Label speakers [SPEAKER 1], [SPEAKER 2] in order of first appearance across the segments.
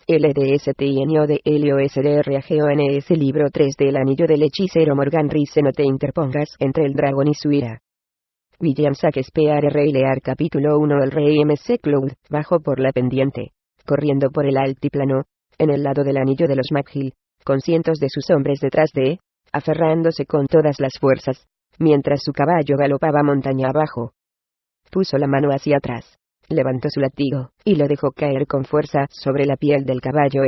[SPEAKER 1] LDSTINO de LOSDRAGONS Libro 3 del Anillo del Hechicero Morgan Rhys. No te interpongas entre el dragón y su ira. William Shakespeare Rey Lear Capítulo 1. El rey MC Cloud bajó por la pendiente, corriendo por el altiplano, en el lado del anillo de los McGill, con cientos de sus hombres detrás de, aferrándose con todas las fuerzas, mientras su caballo galopaba montaña abajo. Puso la mano hacia atrás, levantó su látigo, y lo dejó caer con fuerza sobre la piel del caballo.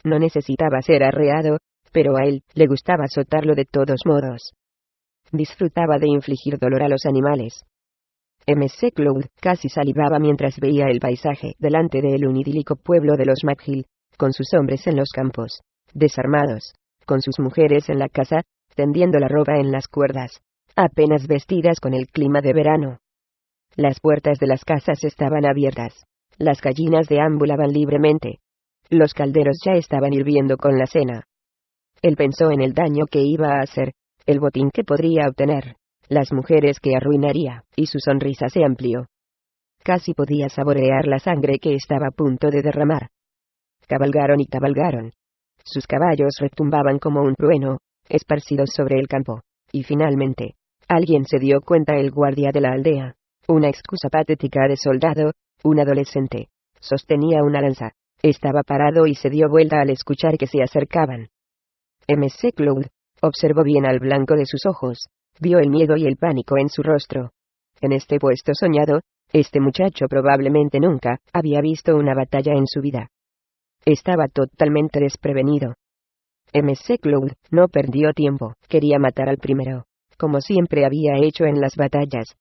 [SPEAKER 1] No necesitaba ser arreado, pero a él le gustaba azotarlo de todos modos. Disfrutaba de infligir dolor a los animales. MC Cloud casi salivaba mientras veía el paisaje delante de él, un idílico pueblo de los McGill, con sus hombres en los campos, desarmados, con sus mujeres en la casa, tendiendo la ropa en las cuerdas, apenas vestidas con el clima de verano. Las puertas de las casas estaban abiertas, las gallinas deambulaban libremente. Los calderos ya estaban hirviendo con la cena. Él pensó en el daño que iba a hacer, el botín que podría obtener, las mujeres que arruinaría, y su sonrisa se amplió. Casi podía saborear la sangre que estaba a punto de derramar. Cabalgaron y cabalgaron. Sus caballos retumbaban como un trueno, esparcidos sobre el campo, y finalmente, alguien se dio cuenta: el guardia de la aldea, una excusa patética de soldado, un adolescente, sostenía una lanza, estaba parado y se dio vuelta al escuchar que se acercaban. MC Cloud observó bien al blanco de sus ojos, vio el miedo y el pánico en su rostro. En este puesto soñado, este muchacho probablemente nunca había visto una batalla en su vida. Estaba totalmente desprevenido. MC Cloud no perdió tiempo, quería matar al primero, como siempre había hecho en las batallas.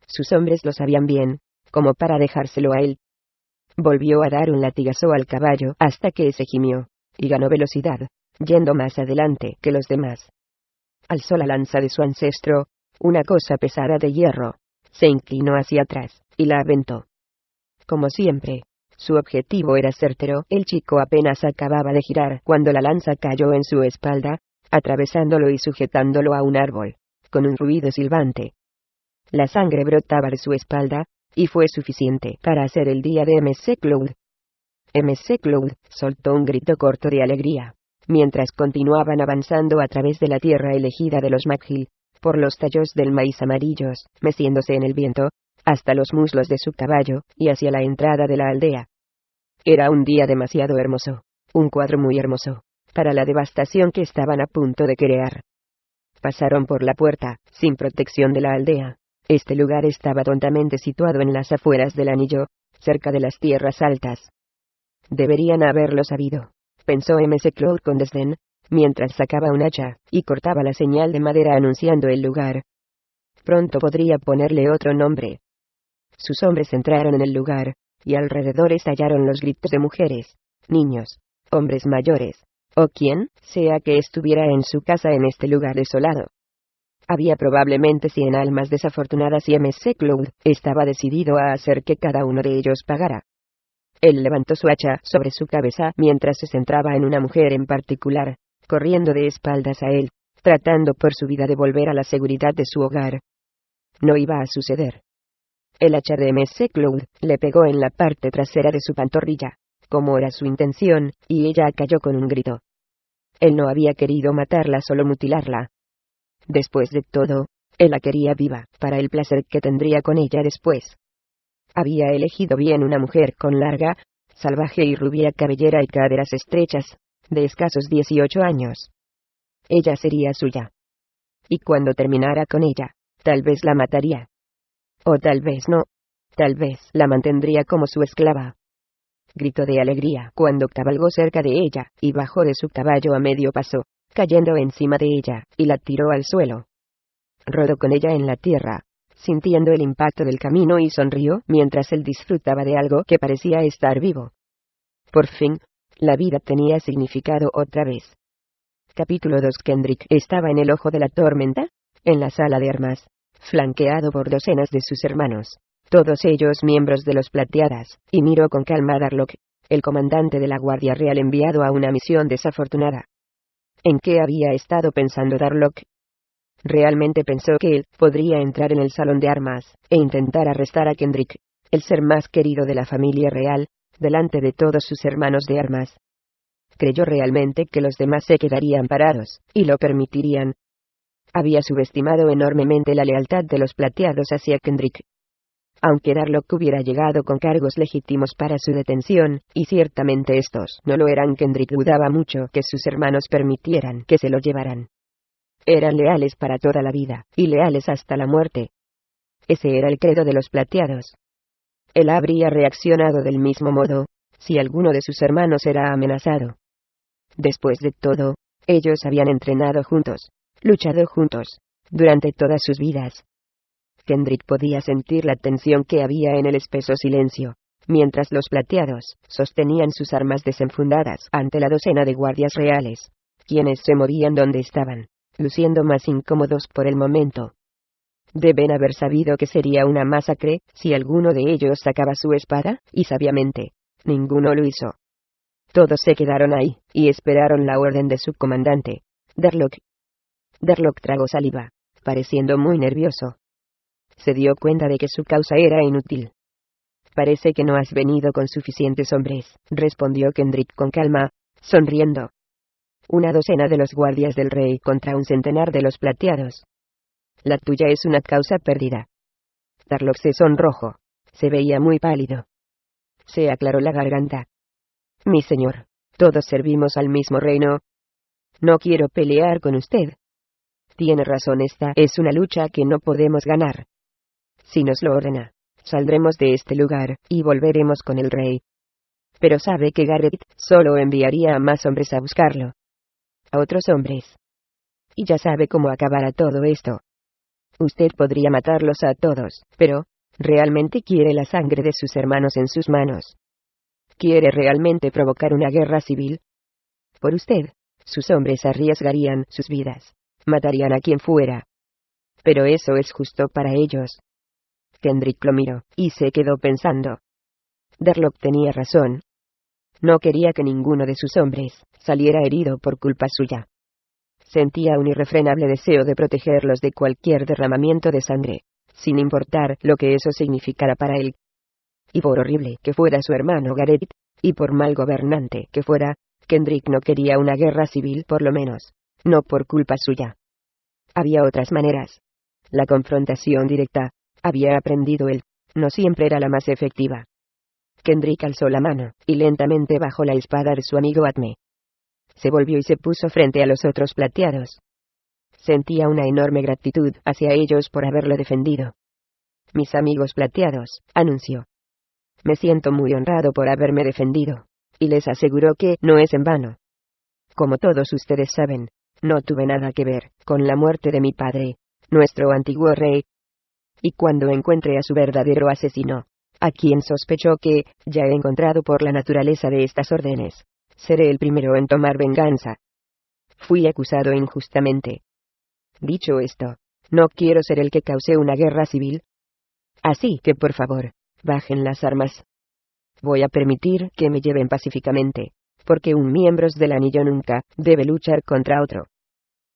[SPEAKER 1] Sus hombres lo sabían bien, como para dejárselo a él. Volvió a dar un latigazo al caballo hasta que se gimió, y ganó velocidad, yendo más adelante que los demás. Alzó la lanza de su ancestro, una cosa pesada de hierro, se inclinó hacia atrás, y la aventó. Como siempre, su objetivo era certero. El chico apenas acababa de girar cuando la lanza cayó en su espalda, atravesándolo y sujetándolo a un árbol, con un ruido silbante. La sangre brotaba de su espalda, y fue suficiente para hacer el día de MC Cloud. MC Cloud soltó un grito corto de alegría, mientras continuaban avanzando a través de la tierra elegida de los McGill, por los tallos del maíz amarillos, meciéndose en el viento, hasta los muslos de su caballo, y hacia la entrada de la aldea. Era un día demasiado hermoso, un cuadro muy hermoso, para la devastación que estaban a punto de crear. Pasaron por la puerta, sin protección de la aldea. Este lugar estaba tontamente situado en las afueras del anillo, cerca de las tierras altas. Deberían haberlo sabido, pensó MC Cloud con desdén, mientras sacaba un hacha, y cortaba la señal de madera anunciando el lugar. Pronto podría ponerle otro nombre. Sus hombres entraron en el lugar, y alrededor estallaron los gritos de mujeres, niños, hombres mayores, o quien sea que estuviera en su casa en este lugar desolado. Había probablemente 100 almas desafortunadas y MC Cloud estaba decidido a hacer que cada uno de ellos pagara. Él levantó su hacha sobre su cabeza mientras se centraba en una mujer en particular, corriendo de espaldas a él, tratando por su vida de volver a la seguridad de su hogar. No iba a suceder. El hacha de MC Cloud le pegó en la parte trasera de su pantorrilla, como era su intención, y ella cayó con un grito. Él no había querido matarla, solo mutilarla. Después de todo, él la quería viva, para el placer que tendría con ella después. Había elegido bien una mujer con larga, salvaje y rubia cabellera y caderas estrechas, de escasos 18 años. Ella sería suya. Y cuando terminara con ella, tal vez la mataría. O tal vez no. Tal vez la mantendría como su esclava. Gritó de alegría cuando cabalgó cerca de ella, y bajó de su caballo a medio paso, cayendo encima de ella, y la tiró al suelo. Rodó con ella en la tierra, sintiendo el impacto del camino, y sonrió mientras él disfrutaba de algo que parecía estar vivo. Por fin, la vida tenía significado otra vez. Capítulo 2. Kendrick estaba en el ojo de la tormenta, en la sala de armas, flanqueado por docenas de sus hermanos, todos ellos miembros de los Plateadas, y miró con calma a Darlock, el comandante de la Guardia Real enviado a una misión desafortunada. ¿En qué había estado pensando Darlock? Realmente pensó que él podría entrar en el salón de armas e intentar arrestar a Kendrick, el ser más querido de la familia real, delante de todos sus hermanos de armas. Creyó realmente que los demás se quedarían parados, y lo permitirían. Había subestimado enormemente la lealtad de los plateados hacia Kendrick. Aunque Darlock hubiera llegado con cargos legítimos para su detención, y ciertamente estos no lo eran, Kendrick dudaba mucho que sus hermanos permitieran que se lo llevaran. Eran leales para toda la vida, y leales hasta la muerte. Ese era el credo de los plateados. Él habría reaccionado del mismo modo, si alguno de sus hermanos era amenazado. Después de todo, ellos habían entrenado juntos, luchado juntos, durante todas sus vidas. Kendrick podía sentir la tensión que había en el espeso silencio, mientras los plateados sostenían sus armas desenfundadas ante la docena de guardias reales, quienes se movían donde estaban, luciendo más incómodos por el momento. Deben haber sabido que sería una masacre si alguno de ellos sacaba su espada, y sabiamente, ninguno lo hizo. Todos se quedaron ahí, y esperaron la orden de su comandante, Darlock. Darlock tragó saliva, pareciendo muy nervioso. Se dio cuenta de que su causa era inútil. Parece que no has venido con suficientes hombres, respondió Kendrick con calma, sonriendo. Una docena de los guardias del rey contra un centenar de los plateados. La tuya es una causa perdida. Darlock se sonrojó. Se veía muy pálido. Se aclaró la garganta. Mi señor, todos servimos al mismo reino. No quiero pelear con usted. Tiene razón, esta es una lucha que no podemos ganar. Si nos lo ordena, saldremos de este lugar, y volveremos con el rey. Pero sabe que Garrett solo enviaría a más hombres a buscarlo. A otros hombres. Y ya sabe cómo acabará todo esto. Usted podría matarlos a todos, pero, ¿realmente quiere la sangre de sus hermanos en sus manos? ¿Quiere realmente provocar una guerra civil? Por usted, sus hombres arriesgarían sus vidas, matarían a quien fuera. Pero eso es justo para ellos. Kendrick lo miró, y se quedó pensando. Darlock tenía razón. No quería que ninguno de sus hombres saliera herido por culpa suya. Sentía un irrefrenable deseo de protegerlos de cualquier derramamiento de sangre, sin importar lo que eso significara para él. Y por horrible que fuera su hermano Garrett, y por mal gobernante que fuera, Kendrick no quería una guerra civil, por lo menos, no por culpa suya. Había otras maneras. La confrontación directa, había aprendido él, no siempre era la más efectiva. Kendrick alzó la mano, y lentamente bajó la espada de su amigo Atme. Se volvió y se puso frente a los otros plateados. Sentía una enorme gratitud hacia ellos por haberlo defendido. Mis amigos plateados, anunció. Me siento muy honrado por haberme defendido, y les aseguro que no es en vano. Como todos ustedes saben, no tuve nada que ver con la muerte de mi padre, nuestro antiguo rey. Y cuando encuentre a su verdadero asesino, a quien sospecho que ya he encontrado por la naturaleza de estas órdenes, seré el primero en tomar venganza. Fui acusado injustamente. Dicho esto, no quiero ser el que cause una guerra civil. Así que por favor, bajen las armas. Voy a permitir que me lleven pacíficamente, porque un miembro del anillo nunca debe luchar contra otro.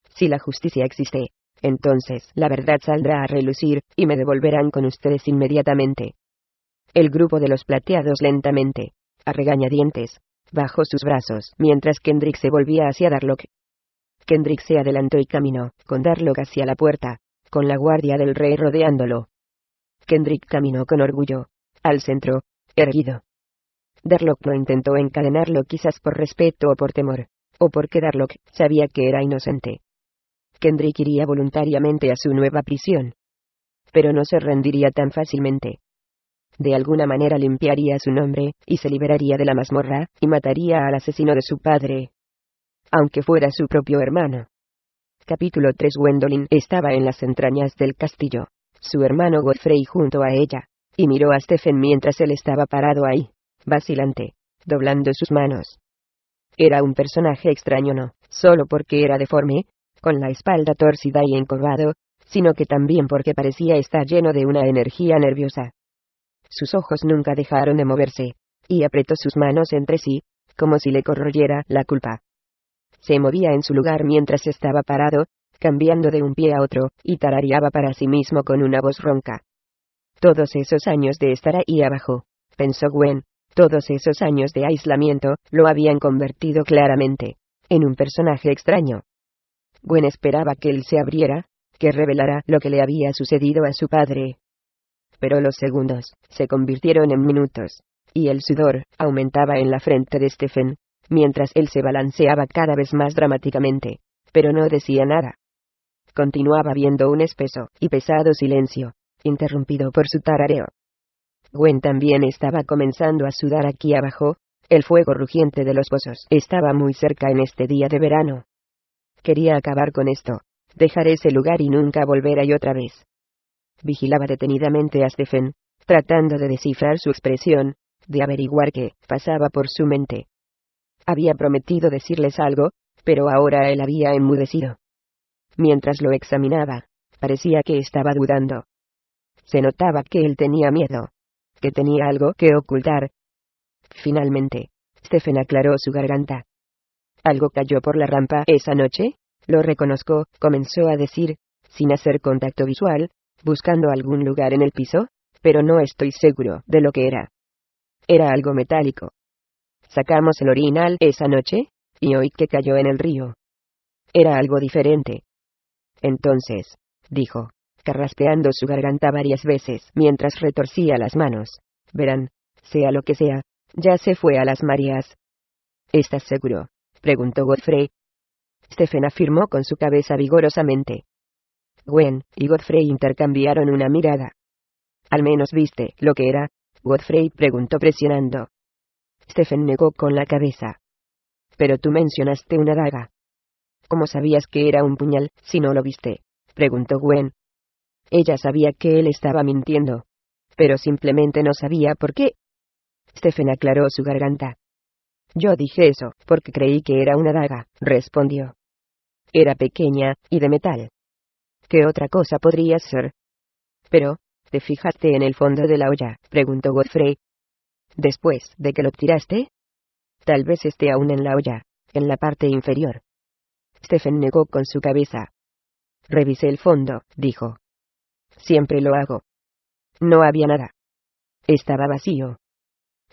[SPEAKER 1] Si la justicia existe, entonces la verdad saldrá a relucir, y me devolverán con ustedes inmediatamente. El grupo de los plateados lentamente, a regañadientes, bajó sus brazos, mientras Kendrick se volvía hacia Darlock. Kendrick se adelantó y caminó, con Darlock hacia la puerta, con la guardia del rey rodeándolo. Kendrick caminó con orgullo, al centro, erguido. Darlock no intentó encadenarlo, quizás por respeto o por temor, o porque Darlock sabía que era inocente. Kendrick iría voluntariamente a su nueva prisión. Pero no se rendiría tan fácilmente. De alguna manera limpiaría su nombre, y se liberaría de la mazmorra, y mataría al asesino de su padre. Aunque fuera su propio hermano. Capítulo 3. Gwendolyn estaba en las entrañas del castillo, su hermano Godfrey junto a ella, y miró a Stephen mientras él estaba parado ahí, vacilante, doblando sus manos. Era un personaje extraño, no solo porque era deforme, con la espalda torcida y encorvado, sino que también porque parecía estar lleno de una energía nerviosa. Sus ojos nunca dejaron de moverse, y apretó sus manos entre sí, como si le corroyera la culpa. Se movía en su lugar mientras estaba parado, cambiando de un pie a otro, y tarareaba para sí mismo con una voz ronca. Todos esos años de estar ahí abajo, pensó Gwen, Todos esos años de aislamiento lo habían convertido claramente en un personaje extraño. Gwen esperaba que él se abriera, que revelara lo que le había sucedido a su padre. Pero los segundos se convirtieron en minutos, y el sudor aumentaba en la frente de Stephen, mientras él se balanceaba cada vez más dramáticamente, pero no decía nada. Continuaba viendo un espeso y pesado silencio, interrumpido por su tarareo. Gwen también estaba comenzando a sudar aquí abajo. El fuego rugiente de los pozos estaba muy cerca en este día de verano. Quería acabar con esto, dejar ese lugar y nunca volver ahí otra vez. Vigilaba detenidamente a Stephen, tratando de descifrar su expresión, de averiguar qué pasaba por su mente. Había prometido decirles algo, pero ahora él había enmudecido. Mientras lo examinaba, parecía que estaba dudando. Se notaba que él tenía miedo, que tenía algo que ocultar. Finalmente, Stephen aclaró su garganta. Algo cayó por la rampa esa noche, lo reconozco, comenzó a decir, sin hacer contacto visual, buscando algún lugar en el piso, pero no estoy seguro de lo que era. Era algo metálico. Sacamos el orinal esa noche, y oí que cayó en el río. Era algo diferente. Entonces, dijo, carraspeando su garganta varias veces mientras retorcía las manos, verán, sea lo que sea, ya se fue a las mareas. ¿Estás seguro?, preguntó Godfrey. Stephen afirmó con su cabeza vigorosamente. Gwen y Godfrey intercambiaron una mirada. ¿Al menos viste lo que era?, Godfrey preguntó presionando. Stephen negó con la cabeza. Pero tú mencionaste una daga. ¿Cómo sabías que era un puñal, si no lo viste?, preguntó Gwen. Ella sabía que él estaba mintiendo, pero simplemente no sabía por qué. Stephen aclaró su garganta. Yo dije eso, porque creí que era una daga, respondió. Era pequeña, y de metal. ¿Qué otra cosa podría ser? Pero, ¿te fijaste en el fondo de la olla?, preguntó Godfrey. ¿Después de que lo tiraste? Tal vez esté aún en la olla, en la parte inferior. Stephen negó con su cabeza. Revisé el fondo, dijo. Siempre lo hago. No había nada. Estaba vacío.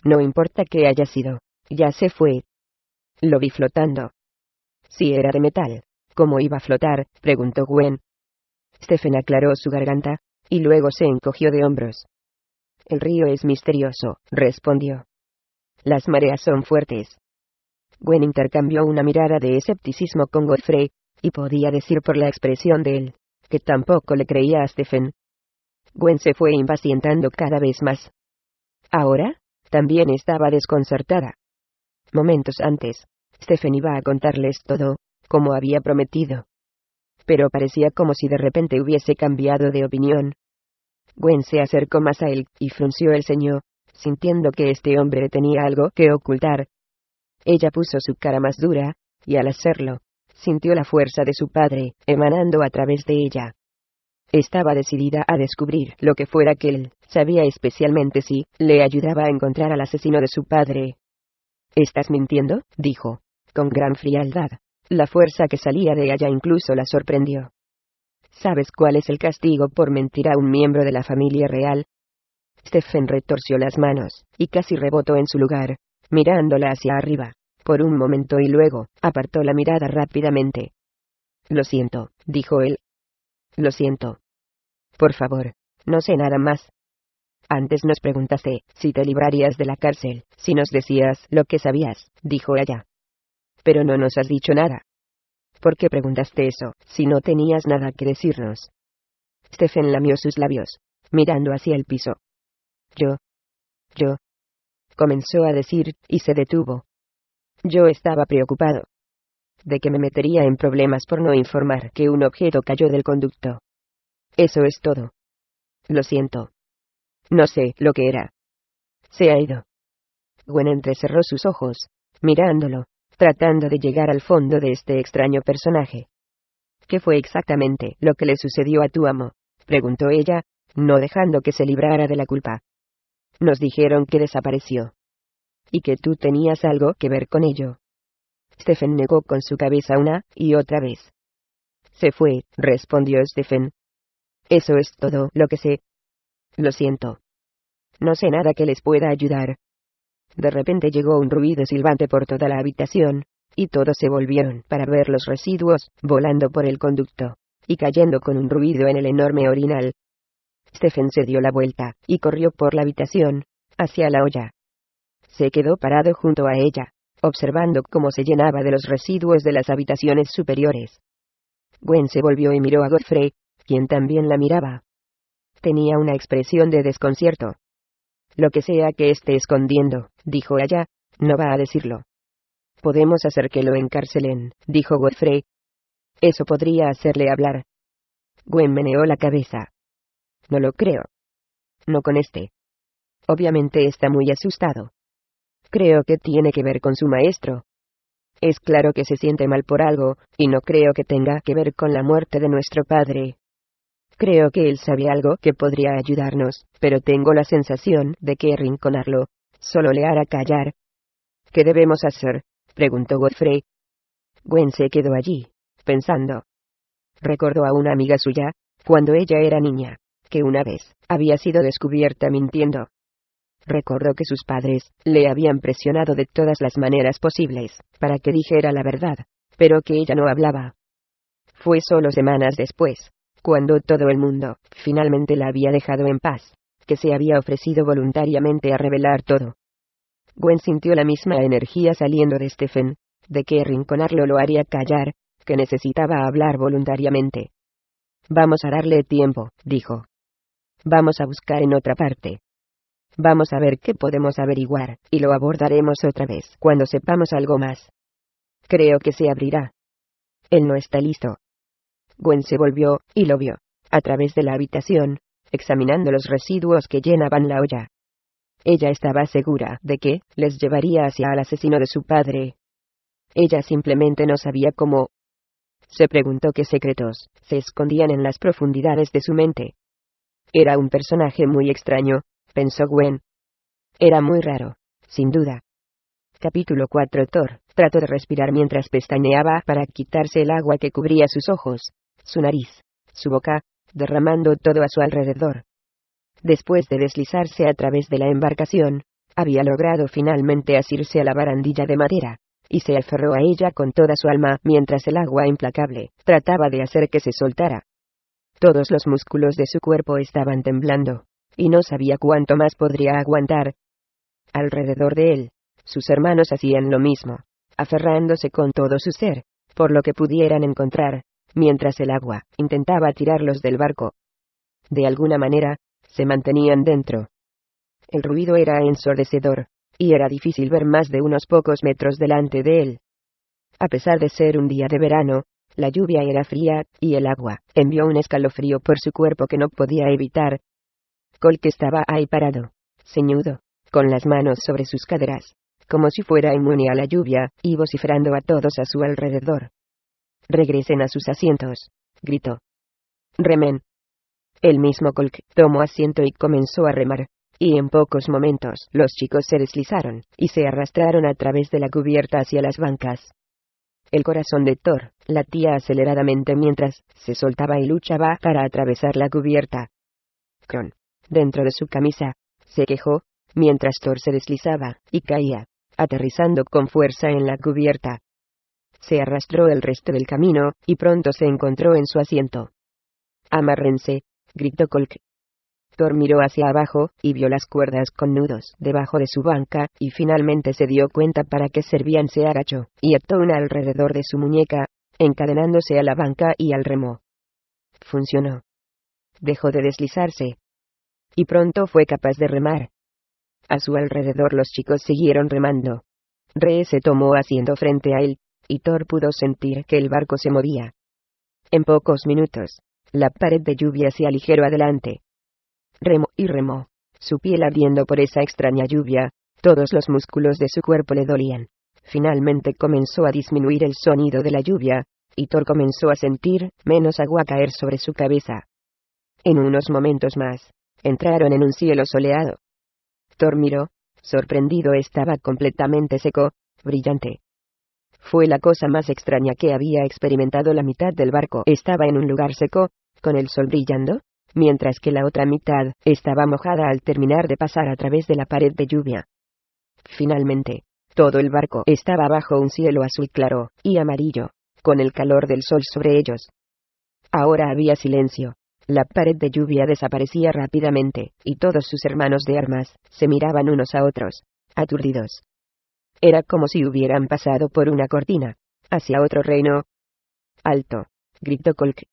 [SPEAKER 1] No importa qué haya sido, ya se fue. Lo vi flotando. Si era de metal, ¿cómo iba a flotar?, preguntó Gwen. Stephen aclaró su garganta, y luego se encogió de hombros. El río es misterioso, respondió. Las mareas son fuertes. Gwen intercambió una mirada de escepticismo con Godfrey, y podía decir por la expresión de él, que tampoco le creía a Stephen. Gwen se fue impacientando cada vez más. Ahora, también estaba desconcertada. Momentos antes, Stephen iba a contarles todo, como había prometido. Pero parecía como si de repente hubiese cambiado de opinión. Gwen se acercó más a él, y frunció el ceño, sintiendo que este hombre tenía algo que ocultar. Ella puso su cara más dura, y al hacerlo, sintió la fuerza de su padre, emanando a través de ella. Estaba decidida a descubrir lo que fuera que él sabía, especialmente si le ayudaba a encontrar al asesino de su padre. ¿Estás mintiendo?, dijo, con gran frialdad. La fuerza que salía de ella incluso la sorprendió. ¿Sabes cuál es el castigo por mentir a un miembro de la familia real? Stephen retorció las manos, y casi rebotó en su lugar, mirándola hacia arriba, por un momento, y luego apartó la mirada rápidamente. Lo siento, dijo él. Lo siento. Por favor, no sé nada más. Antes nos preguntaste si te librarías de la cárcel, si nos decías lo que sabías, dijo ella. Pero no nos has dicho nada. ¿Por qué preguntaste eso, si no tenías nada que decirnos? Stephen lamió sus labios, mirando hacia el piso. Yo, comenzó a decir, y se detuvo. Yo estaba preocupado de que me metería en problemas por no informar que un objeto cayó del conducto. Eso es todo. Lo siento. No sé lo que era. Se ha ido. Gwen entrecerró sus ojos, mirándolo, tratando de llegar al fondo de este extraño personaje. ¿Qué fue exactamente lo que le sucedió a tu amo?, preguntó ella, no dejando que se librara de la culpa. Nos dijeron que desapareció. Y que tú tenías algo que ver con ello. Stephen negó con su cabeza una y otra vez. Se fue, respondió Stephen. Eso es todo lo que sé. Lo siento. No sé nada que les pueda ayudar. De repente llegó un ruido silbante por toda la habitación, y todos se volvieron para ver los residuos, volando por el conducto, y cayendo con un ruido en el enorme orinal. Stephen se dio la vuelta, y corrió por la habitación, hacia la olla. Se quedó parado junto a ella, observando cómo se llenaba de los residuos de las habitaciones superiores. Gwen se volvió y miró a Godfrey, quien también la miraba. Tenía una expresión de desconcierto. Lo que sea que esté escondiendo, dijo ella, no va a decirlo. Podemos hacer que lo encarcelen, dijo Godfrey. Eso podría hacerle hablar. Gwen meneó la cabeza. No lo creo. No con este. Obviamente está muy asustado. Creo que tiene que ver con su maestro. Es claro que se siente mal por algo, y no creo que tenga que ver con la muerte de nuestro padre. Creo que él sabe algo que podría ayudarnos, pero tengo la sensación de que arrinconarlo solo le hará callar. ¿Qué debemos hacer?, preguntó Godfrey. Gwen se quedó allí, pensando. Recordó a una amiga suya, cuando ella era niña, que una vez había sido descubierta mintiendo. Recordó que sus padres le habían presionado de todas las maneras posibles para que dijera la verdad, pero que ella no hablaba. Fue solo semanas después, cuando todo el mundo finalmente la había dejado en paz, que se había ofrecido voluntariamente a revelar todo. Gwen sintió la misma energía saliendo de Stephen, de que arrinconarlo lo haría callar, que necesitaba hablar voluntariamente. Vamos a darle tiempo, dijo. Vamos a buscar en otra parte. Vamos a ver qué podemos averiguar, y lo abordaremos otra vez cuando sepamos algo más. Creo que se abrirá. Él no está listo. Gwen se volvió, y lo vio, a través de la habitación, examinando los residuos que llenaban la olla. Ella estaba segura de que les llevaría hacia el asesino de su padre. Ella simplemente no sabía cómo. Se preguntó qué secretos se escondían en las profundidades de su mente. Era un personaje muy extraño, pensó Gwen. Era muy raro, sin duda. Capítulo 4. Thor trató de respirar mientras pestañeaba para quitarse el agua que cubría sus ojos, su nariz, su boca, derramando todo a su alrededor. Después de deslizarse a través de la embarcación, había logrado finalmente asirse a la barandilla de madera, y se aferró a ella con toda su alma mientras el agua implacable trataba de hacer que se soltara. Todos los músculos de su cuerpo estaban temblando, y no sabía cuánto más podría aguantar. Alrededor de él, sus hermanos hacían lo mismo, aferrándose con todo su ser, por lo que pudieran encontrar, mientras el agua intentaba tirarlos del barco. De alguna manera, se mantenían dentro. El ruido era ensordecedor, y era difícil ver más de unos pocos metros delante de él. A pesar de ser un día de verano, la lluvia era fría, y el agua envió un escalofrío por su cuerpo que no podía evitar. Colt estaba ahí parado, ceñudo, con las manos sobre sus caderas, como si fuera inmune a la lluvia, y vociferando a todos a su alrededor. «Regresen a sus asientos», gritó. «Remen». El mismo Colt tomó asiento y comenzó a remar, y en pocos momentos los chicos se deslizaron, y se arrastraron a través de la cubierta hacia las bancas. El corazón de Thor latía aceleradamente mientras se soltaba y luchaba para atravesar la cubierta. Kron, dentro de su camisa, se quejó, mientras Thor se deslizaba y caía, aterrizando con fuerza en la cubierta. Se arrastró el resto del camino, y pronto se encontró en su asiento. «Amárrense», gritó Colt. Thor miró hacia abajo, y vio las cuerdas con nudos debajo de su banca, y finalmente se dio cuenta para qué servían. Se agachó, y ató una alrededor de su muñeca, encadenándose a la banca y al remo. Funcionó. Dejó de deslizarse. Y pronto fue capaz de remar. A su alrededor los chicos siguieron remando. Ree se tomó asiento frente a él, y Thor pudo sentir que el barco se movía. En pocos minutos, la pared de lluvia se aligeró adelante. Remó y remó, su piel ardiendo por esa extraña lluvia, todos los músculos de su cuerpo le dolían. Finalmente comenzó a disminuir el sonido de la lluvia, y Thor comenzó a sentir menos agua caer sobre su cabeza. En unos momentos más, entraron en un cielo soleado. Thor miró, sorprendido. Estaba completamente seco, brillante. Fue la cosa más extraña que había experimentado. La mitad del barco estaba en un lugar seco, con el sol brillando, mientras que la otra mitad estaba mojada al terminar de pasar a través de la pared de lluvia. Finalmente, todo el barco estaba bajo un cielo azul claro y amarillo, con el calor del sol sobre ellos. Ahora había silencio. La pared de lluvia desaparecía rápidamente, y todos sus hermanos de armas se miraban unos a otros, aturdidos. Era como si hubieran pasado por una cortina, hacia otro reino. ¡Alto!, gritó Colk.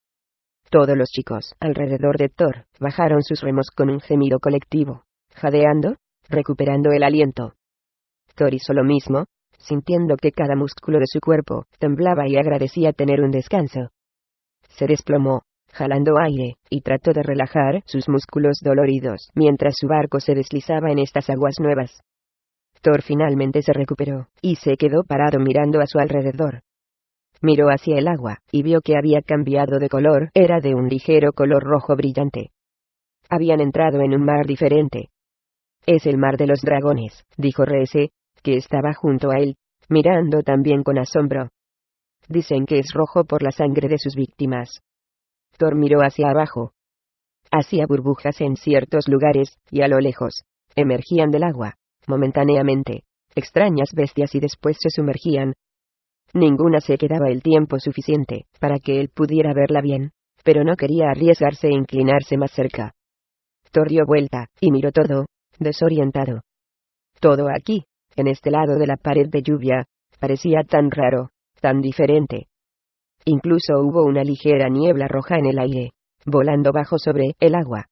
[SPEAKER 1] Todos los chicos alrededor de Thor bajaron sus remos con un gemido colectivo, jadeando, recuperando el aliento. Thor hizo lo mismo, sintiendo que cada músculo de su cuerpo temblaba y agradecía tener un descanso. Se desplomó, jalando aire, y trató de relajar sus músculos doloridos mientras su barco se deslizaba en estas aguas nuevas. Thor finalmente se recuperó, y se quedó parado mirando a su alrededor. Miró hacia el agua, y vio que había cambiado de color, era de un ligero color rojo brillante. Habían entrado en un mar diferente. Es el mar de los dragones, dijo Reese, que estaba junto a él, mirando también con asombro. Dicen que es rojo por la sangre de sus víctimas. Thor miró hacia abajo. Hacía burbujas en ciertos lugares, y a lo lejos, emergían del agua, momentáneamente, extrañas bestias y después se sumergían. Ninguna se quedaba el tiempo suficiente para que él pudiera verla bien, pero no quería arriesgarse e inclinarse más cerca. Thor dio vuelta, y miró todo, desorientado. Todo aquí, en este lado de la pared de lluvia, parecía tan raro, tan diferente. Incluso hubo una ligera niebla roja en el aire, volando bajo sobre el agua.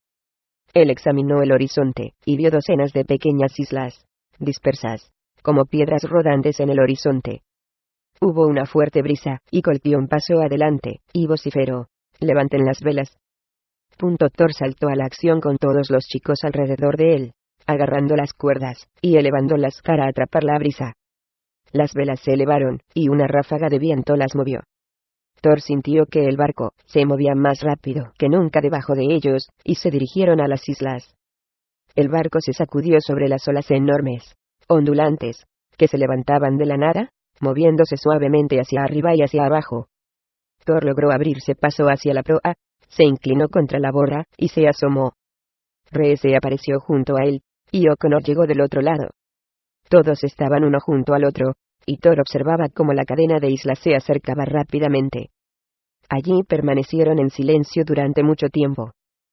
[SPEAKER 1] Él examinó el horizonte, y vio docenas de pequeñas islas, dispersas, como piedras rodantes en el horizonte. Hubo una fuerte brisa, y Colquión pasó adelante, y vociferó: «¡Levanten las velas!». Thor saltó a la acción con todos los chicos alrededor de él, agarrando las cuerdas, y elevándolas para atrapar la brisa. Las velas se elevaron, y una ráfaga de viento las movió. Thor sintió que el barco se movía más rápido que nunca debajo de ellos, y se dirigieron a las islas. El barco se sacudió sobre las olas enormes, ondulantes, que se levantaban de la nada, moviéndose suavemente hacia arriba y hacia abajo. Thor logró abrirse paso hacia la proa, se inclinó contra la borda, y se asomó. Reese apareció junto a él, y O'Connor llegó del otro lado. Todos estaban uno junto al otro, y Thor observaba cómo la cadena de islas se acercaba rápidamente. Allí permanecieron en silencio durante mucho tiempo.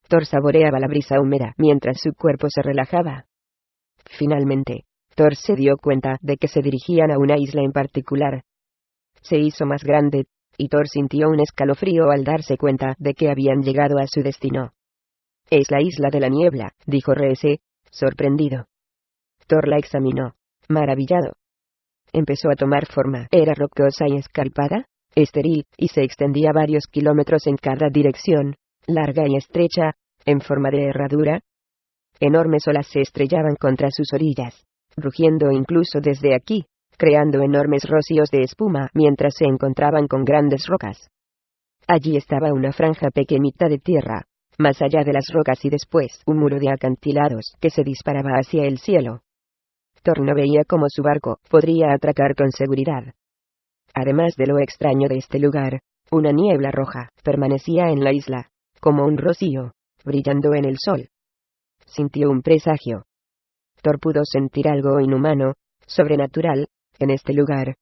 [SPEAKER 1] Thor saboreaba la brisa húmeda mientras su cuerpo se relajaba. Finalmente, Thor se dio cuenta de que se dirigían a una isla en particular. Se hizo más grande, y Thor sintió un escalofrío al darse cuenta de que habían llegado a su destino. «Es la isla de la niebla», dijo Reese, sorprendido. Thor la examinó, maravillado. Empezó a tomar forma. Era rocosa y escarpada, estéril, y se extendía varios kilómetros en cada dirección, larga y estrecha, en forma de herradura. Enormes olas se estrellaban contra sus orillas, rugiendo incluso desde aquí, creando enormes rocíos de espuma mientras se encontraban con grandes rocas. Allí estaba una franja pequeñita de tierra, más allá de las rocas, y después un muro de acantilados que se disparaba hacia el cielo. Thor no veía cómo su barco podría atracar con seguridad. Además de lo extraño de este lugar, una niebla roja permanecía en la isla, como un rocío, brillando en el sol. Sintió un presagio. Thor pudo sentir algo inhumano, sobrenatural, en este lugar.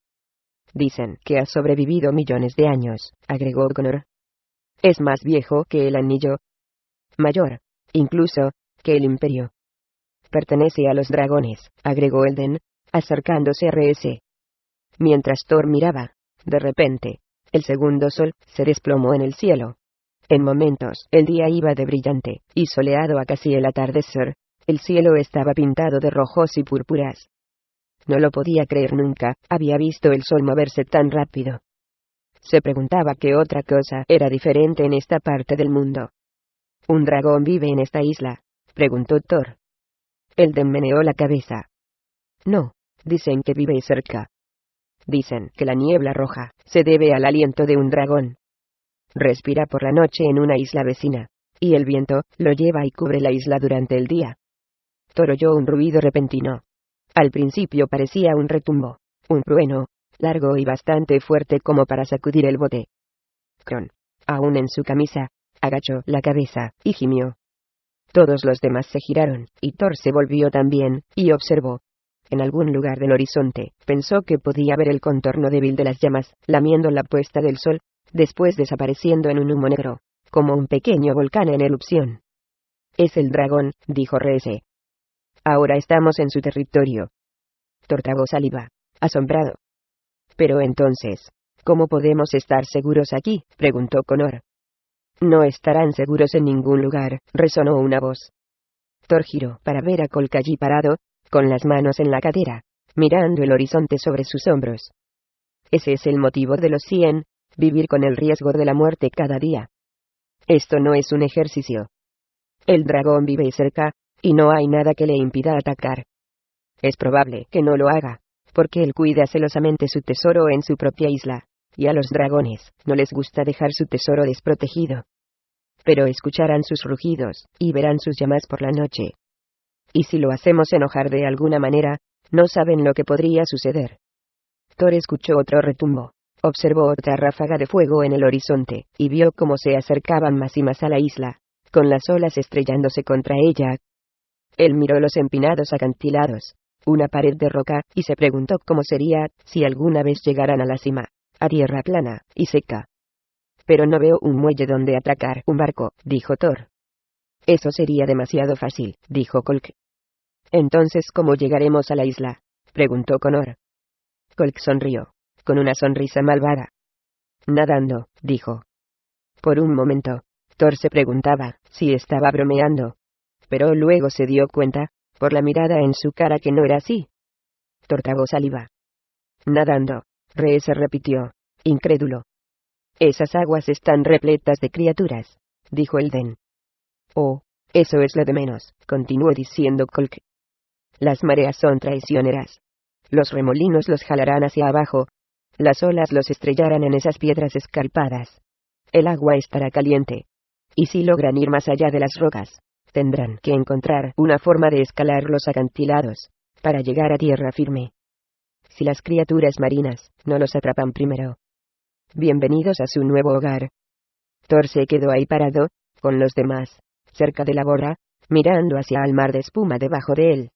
[SPEAKER 1] «Dicen que ha sobrevivido millones de años», agregó O'Connor. «Es más viejo que el anillo. Mayor, incluso, que el imperio. Pertenece a los dragones», agregó Elden, acercándose a Reese. Mientras Thor miraba, de repente, el segundo sol se desplomó en el cielo. En momentos, el día iba de brillante y soleado a casi el atardecer. El cielo estaba pintado de rojos y púrpuras. No lo podía creer nunca, había visto el sol moverse tan rápido. Se preguntaba qué otra cosa era diferente en esta parte del mundo. «¿Un dragón vive en esta isla?», preguntó Thor. Elden meneó la cabeza. «No, dicen que vive cerca. Dicen que la niebla roja se debe al aliento de un dragón. Respira por la noche en una isla vecina, y el viento lo lleva y cubre la isla durante el día». Thor oyó un ruido repentino. Al principio parecía un retumbo, un trueno, largo y bastante fuerte como para sacudir el bote. Kron, aún en su camisa, agachó la cabeza y gimió. Todos los demás se giraron, y Thor se volvió también, y observó. En algún lugar del horizonte, pensó que podía ver el contorno débil de las llamas, lamiendo la puesta del sol, después desapareciendo en un humo negro, como un pequeño volcán en erupción. Es el dragón, dijo Reese. Ahora estamos en su territorio. Thor tragó saliva, asombrado. Pero entonces, ¿cómo podemos estar seguros aquí?, preguntó Connor. No estarán seguros en ningún lugar, resonó una voz. Thor giró para ver a Colk allí parado, con las manos en la cadera, mirando el horizonte sobre sus hombros. Ese es el motivo de los 100, vivir con el riesgo de la muerte cada día. Esto no es un ejercicio. El dragón vive cerca, y no hay nada que le impida atacar. Es probable que no lo haga, porque él cuida celosamente su tesoro en su propia isla, y a los dragones no les gusta dejar su tesoro desprotegido. Pero escucharán sus rugidos, y verán sus llamas por la noche. Y si lo hacemos enojar de alguna manera, no saben lo que podría suceder. Thor escuchó otro retumbo, observó otra ráfaga de fuego en el horizonte, y vio cómo se acercaban más y más a la isla, con las olas estrellándose contra ella. Él miró los empinados acantilados, una pared de roca, y se preguntó cómo sería, si alguna vez llegaran a la cima, a tierra plana y seca. Pero no veo un muelle donde atracar un barco, dijo Thor. Eso sería demasiado fácil, dijo Colk. Entonces, ¿cómo llegaremos a la isla?, preguntó Connor. Colk sonrió, con una sonrisa malvada. Nadando, dijo. Por un momento, Thor se preguntaba si estaba bromeando. Pero luego se dio cuenta, por la mirada en su cara, que no era así. Thor tragó saliva. Nadando, Reese repitió, incrédulo. Esas aguas están repletas de criaturas, dijo Elden. Oh, eso es lo de menos, continuó diciendo Colk. Las mareas son traicioneras. Los remolinos los jalarán hacia abajo. Las olas los estrellarán en esas piedras escarpadas. El agua estará caliente. Y si logran ir más allá de las rocas, tendrán que encontrar una forma de escalar los acantilados, para llegar a tierra firme. Si las criaturas marinas no los atrapan primero. Bienvenidos a su nuevo hogar. Thor se quedó ahí parado, con los demás, cerca de la borda, mirando hacia el mar de espuma debajo de él.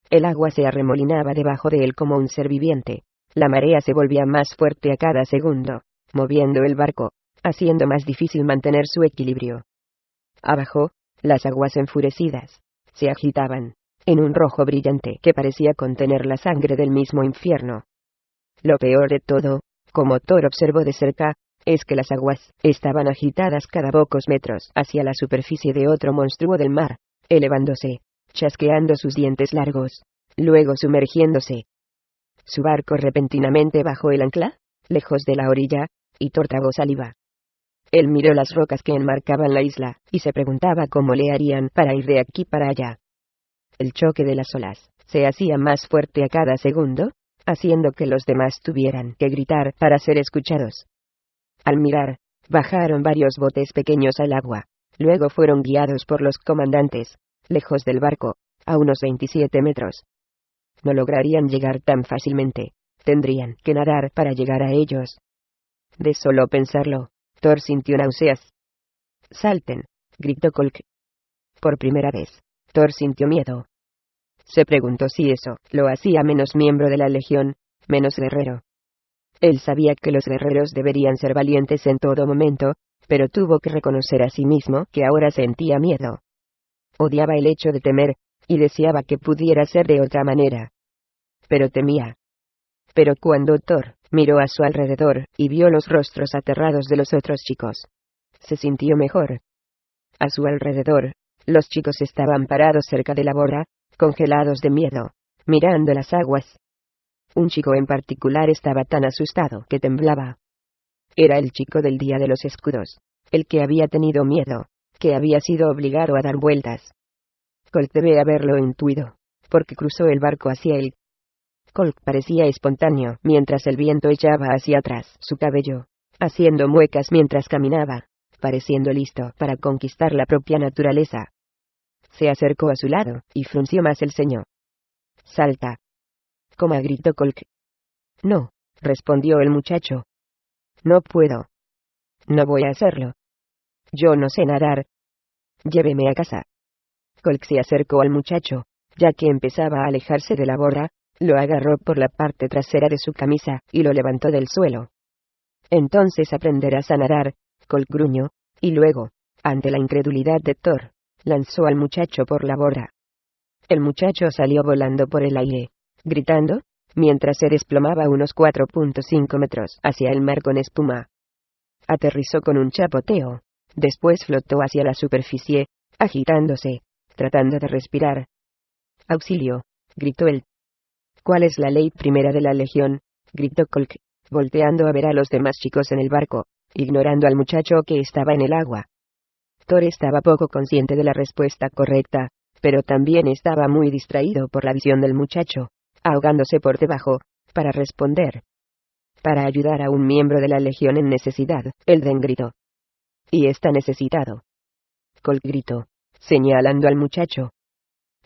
[SPEAKER 1] El agua se arremolinaba debajo de él como un ser viviente. La marea se volvía más fuerte a cada segundo, moviendo el barco, haciendo más difícil mantener su equilibrio. Abajo, las aguas enfurecidas se agitaban, en un rojo brillante que parecía contener la sangre del mismo infierno. Lo peor de todo, como Thor observó de cerca, es que las aguas estaban agitadas cada pocos metros hacia la superficie de otro monstruo del mar, elevándose, chasqueando sus dientes largos, luego sumergiéndose. Su barco repentinamente bajó el ancla, lejos de la orilla, y Thor tragó saliva. Él miró las rocas que enmarcaban la isla, y se preguntaba cómo le harían para ir de aquí para allá. El choque de las olas se hacía más fuerte a cada segundo, haciendo que los demás tuvieran que gritar para ser escuchados. Al mirar, bajaron varios botes pequeños al agua, luego fueron guiados por los comandantes, lejos del barco, a unos 27 metros. No lograrían llegar tan fácilmente, tendrían que nadar para llegar a ellos. De solo pensarlo, Thor sintió náuseas. «¡Salten!», gritó Colk. Por primera vez, Thor sintió miedo. Se preguntó si eso lo hacía menos miembro de la legión, menos guerrero. Él sabía que los guerreros deberían ser valientes en todo momento, pero tuvo que reconocer a sí mismo que ahora sentía miedo. Odiaba el hecho de temer, y deseaba que pudiera ser de otra manera. Pero temía. Pero cuando Thor miró a su alrededor y vio los rostros aterrados de los otros chicos, se sintió mejor. A su alrededor, los chicos estaban parados cerca de la borda, congelados de miedo, mirando las aguas. Un chico en particular estaba tan asustado que temblaba. Era el chico del Día de los Escudos, el que había tenido miedo, que había sido obligado a dar vueltas. Colk debe haberlo intuido, porque cruzó el barco hacia él. Colk parecía espontáneo mientras el viento echaba hacia atrás su cabello, haciendo muecas mientras caminaba, pareciendo listo para conquistar la propia naturaleza. Se acercó a su lado, y frunció más el ceño. «¡Salta!», «Coma», gritó Colk. «No», respondió el muchacho. «No puedo. No voy a hacerlo. Yo no sé nadar. Lléveme a casa». Colk se acercó al muchacho, ya que empezaba a alejarse de la borda, Lo agarró por la parte trasera de su camisa, y lo levantó del suelo. Entonces aprenderás a nadar, Colt gruñó, y luego, ante la incredulidad de Thor, lanzó al muchacho por la borda. El muchacho salió volando por el aire, gritando, mientras se desplomaba unos 4.5 metros hacia el mar con espuma. Aterrizó con un chapoteo, después flotó hacia la superficie, agitándose, tratando de respirar. ¡Auxilio!, gritó él. ¿Cuál es la ley primera de la Legión?, gritó Colt, volteando a ver a los demás chicos en el barco, ignorando al muchacho que estaba en el agua. Thor estaba poco consciente de la respuesta correcta, pero también estaba muy distraído por la visión del muchacho, ahogándose por debajo, para responder. Para ayudar a un miembro de la Legión en necesidad, Elden gritó. Y está necesitado. Colt gritó, señalando al muchacho.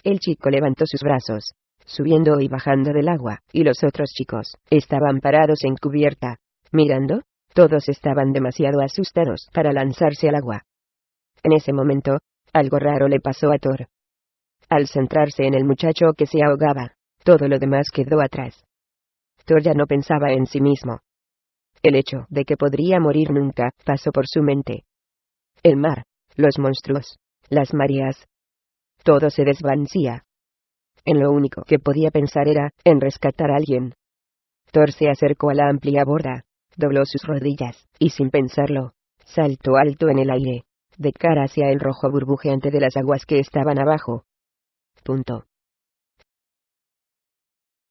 [SPEAKER 1] El chico levantó sus brazos, subiendo y bajando del agua, y los otros chicos estaban parados en cubierta, mirando. Todos estaban demasiado asustados para lanzarse al agua. En ese momento, algo raro le pasó a Thor. Al centrarse en el muchacho que se ahogaba, todo lo demás quedó atrás. Thor ya no pensaba en sí mismo. El hecho de que podría morir nunca pasó por su mente. El mar, los monstruos, las mareas. Todo se desvanecía. En lo único que podía pensar era en rescatar a alguien. Thor se acercó a la amplia borda, dobló sus rodillas, y sin pensarlo, saltó alto en el aire, de cara hacia el rojo burbujeante de las aguas que estaban abajo. Punto.